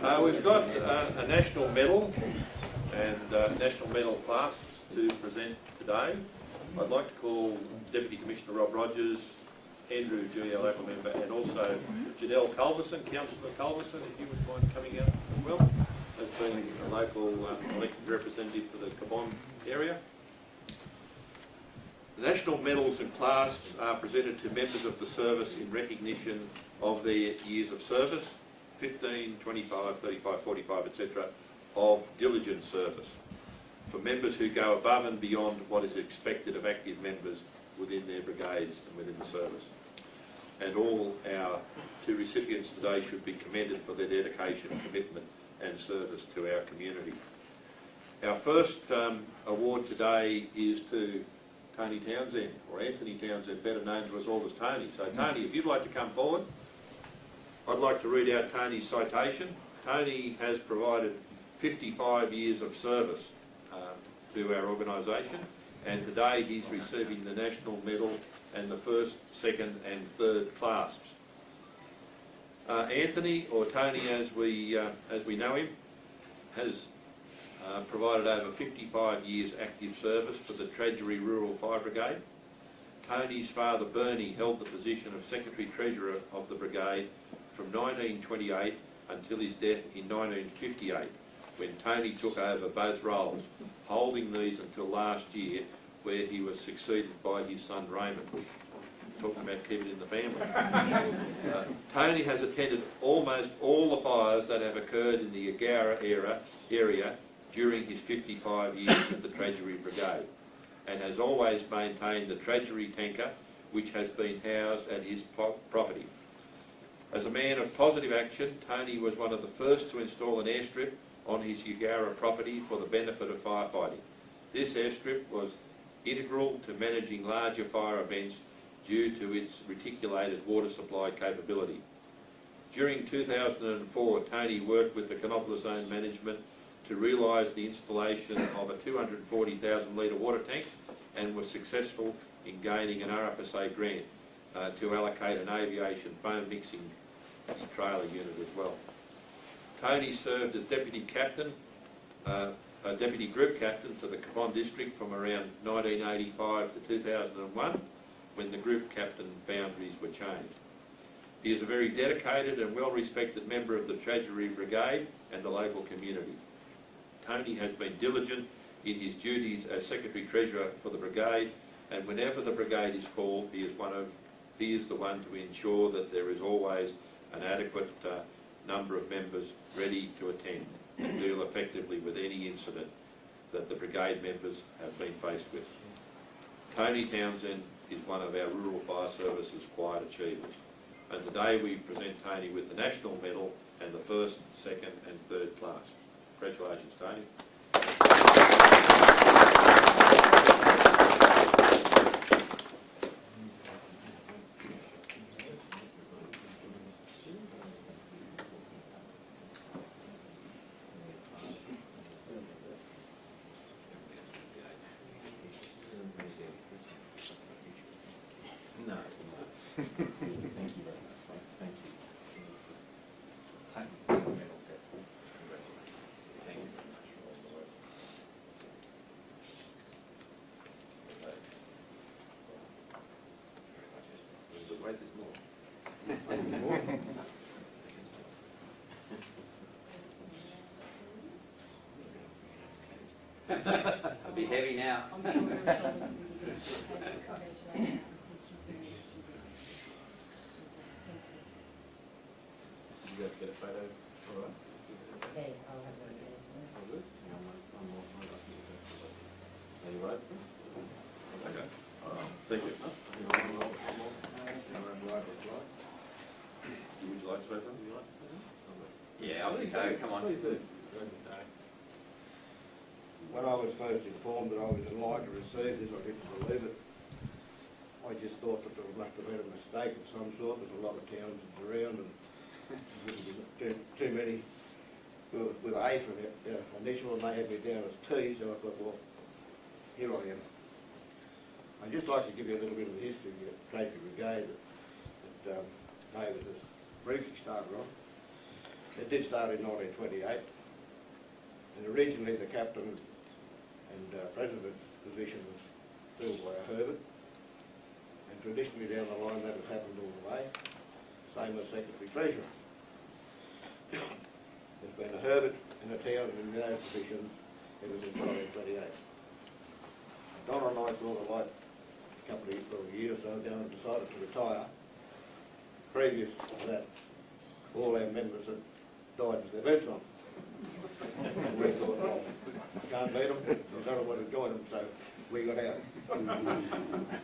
We've got a national medal and national medal clasps to present today. I'd like to call Deputy Commissioner Rob Rogers, Andrew Junior local member, and also Janelle Culverson, Councillor Culverson, if you would mind coming out as well, as being a local elected representative for the Cabon area. The national medals and clasps are presented to members of the service in recognition of their years of service, 15, 25, 35, 45, etc., of diligent service, for members who go above and beyond what is expected of active members within their brigades and within the service. And all our two recipients today should be commended for their dedication, commitment and service to our community. Our first award today is to Tony Townsend, or Anthony Townsend, better known to us all as Tony. So Tony, if you'd like to come forward, I'd like to read out Tony's citation. Tony has provided 55 years of service to our organisation, and today he's receiving the National Medal and the first, second and third clasps. Anthony, or Tony as we know him, has provided over 55 years active service for the Treasury Rural Fire Brigade. Tony's father Bernie held the position of Secretary-Treasurer of the Brigade from 1928 until his death in 1958, when Tony took over both roles, holding these until last year, where he was succeeded by his son Raymond. Talking about keeping it in the family. Tony has attended almost all the fires that have occurred in the Agara area during his 55 years at the Treasury Brigade, and has always maintained the Treasury tanker, which has been housed at his property. As a man of positive action, Tony was one of the first to install an airstrip on his Ugara property for the benefit of firefighting. This airstrip was integral to managing larger fire events due to its reticulated water supply capability. During 2004, Tony worked with the Canobolas Zone management to realise the installation of a 240,000 litre water tank, and was successful in gaining an RFSA grant to allocate an aviation foam mixing trailer unit as well. Tony served as Deputy Group Captain for the Cabon District from around 1985 to 2001, when the Group Captain boundaries were changed. He is a very dedicated and well-respected member of the Treasury Brigade and the local community. Tony has been diligent in his duties as Secretary-Treasurer for the Brigade, and whenever the Brigade is called, he is the one to ensure that there is always an adequate number of members ready to attend and deal effectively with any incident that the Brigade members have been faced with. Tony Townsend is one of our Rural Fire Service's quiet achievers, and today we present Tony with the National Medal and the first, second and third class. Congratulations, Tony. No. Thank you very much, Frank. Thank you. Take the medal set. Congratulations. Thank you very much for all the work. Wait, there's more. I'll be heavy now. You guys get a photo? All right. Okay, I'll have one again. Are you right? Okay. Thank you. Would you like to say something? Yeah, I'll go. Come on. Please do. When I was first informed that I was in line to receive this, I didn't believe it. I just thought that there must have been a mistake of some sort. There's a lot of towns around, and too many with A from it, initial, and they had me down as T, so I thought, well, here I am. I'd just like to give you a little bit of the history of the Treasury Brigade that David has briefly started on. It did start in 1928, and originally the captain and president's position was filled by a Herbert, and traditionally down the line that has happened all the way, same as secretary treasurer. There's been a Herbert in the town and in those positions ever since 1928. Don and I thought a light a year or so ago and decided to retire. Previous to that, all our members had died at their bedtime. And we thought, well, can't beat them, we don't want to join them, so we got out.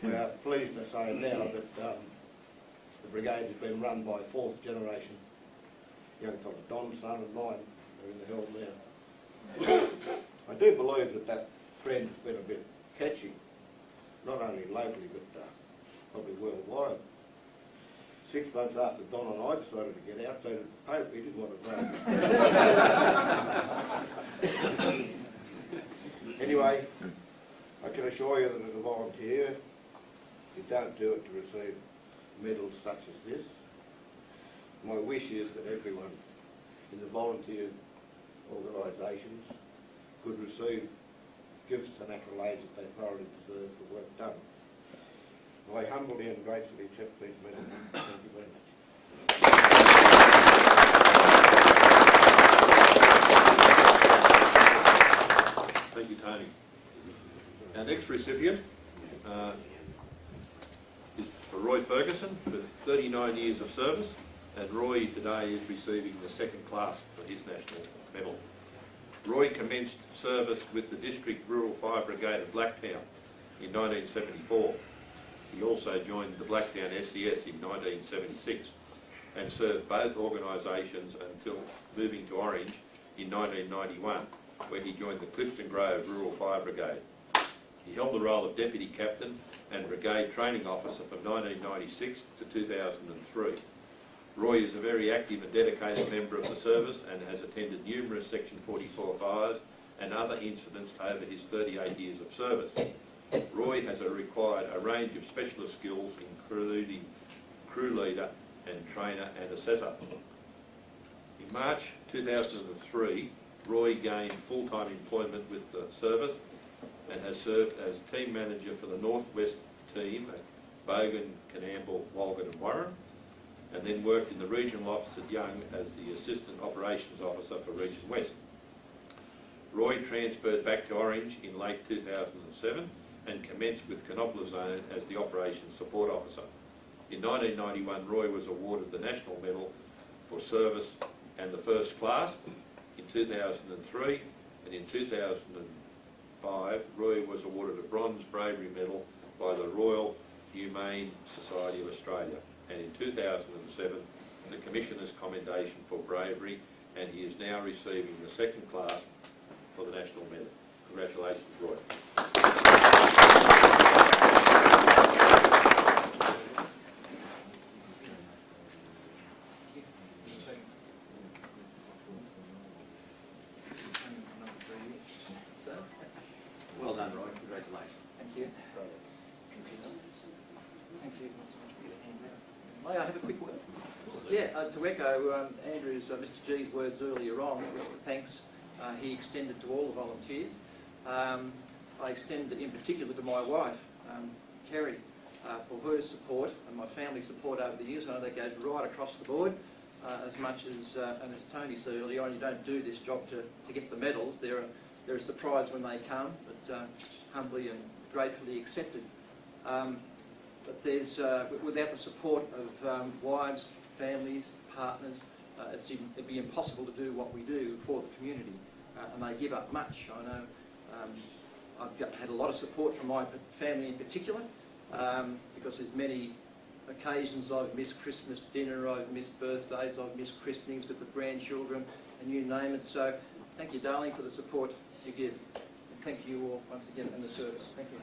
We are pleased to say now that the brigade has been run by fourth generation young fellow. Don's son and mine are in the helm now. I do believe that that trend has been a bit catchy, not only locally but probably worldwide. 6 months after Don and I decided to get out, so the Pope, he didn't want to go. Anyway, I can assure you that as a volunteer, you don't do it to receive medals such as this. My wish is that everyone in the volunteer organisations could receive gifts and accolades that they thoroughly deserve for work done. I humbly and gratefully accept these medals. Thank you very much. Thank you, Tony. Our next recipient is for Roy Ferguson for 39 years of service, and Roy today is receiving the second class for his national medal. Roy commenced service with the District Rural Fire Brigade of Blacktown in 1974. He also joined the Blacktown SES in 1976 and served both organisations until moving to Orange in 1991, where he joined the Clifton Grove Rural Fire Brigade. He held the role of Deputy Captain and Brigade Training Officer from 1996 to 2003. Roy is a very active and dedicated member of the service and has attended numerous Section 44 fires and other incidents over his 38 years of service. Roy has acquired a range of specialist skills, including crew leader and trainer and assessor. In March 2003, Roy gained full-time employment with the service and has served as team manager for the Northwest team at Bogan, Canamble, Walgett and Warren, and then worked in the regional office at Young as the Assistant Operations Officer for Region West. Roy transferred back to Orange in late 2007 and commenced with Canobolas Zone as the Operations Support Officer. In 1991, Roy was awarded the National Medal for Service and the First Class. In 2003 and in 2005, Roy was awarded a Bronze Bravery Medal by the Royal Humane Society of Australia, and in 2007 the Commissioner's Commendation for Bravery, and he is now receiving the second class for the National Medal. Congratulations, Roy. Well done, Roy. Congratulations. Thank you. Thank you. May I have a quick word? Yeah, to echo Andrew's, Mr G's words earlier on, with the thanks he extended to all the volunteers. I extend in particular to my wife, Kerry, for her support and my family's support over the years. I know that goes right across the board. As much as, and as Tony said earlier on, you don't do this job to get the medals. They're a surprise when they come, but humbly and gratefully accepted. But there's, without the support of wives, families, partners, it'd be impossible to do what we do for the community, and they give up much. I know I've had a lot of support from my family in particular, because there's many occasions I've missed Christmas dinner, I've missed birthdays, I've missed christenings with the grandchildren, and you name it. So thank you, darling, for the support you give. And thank you all once again in the service. Thank you.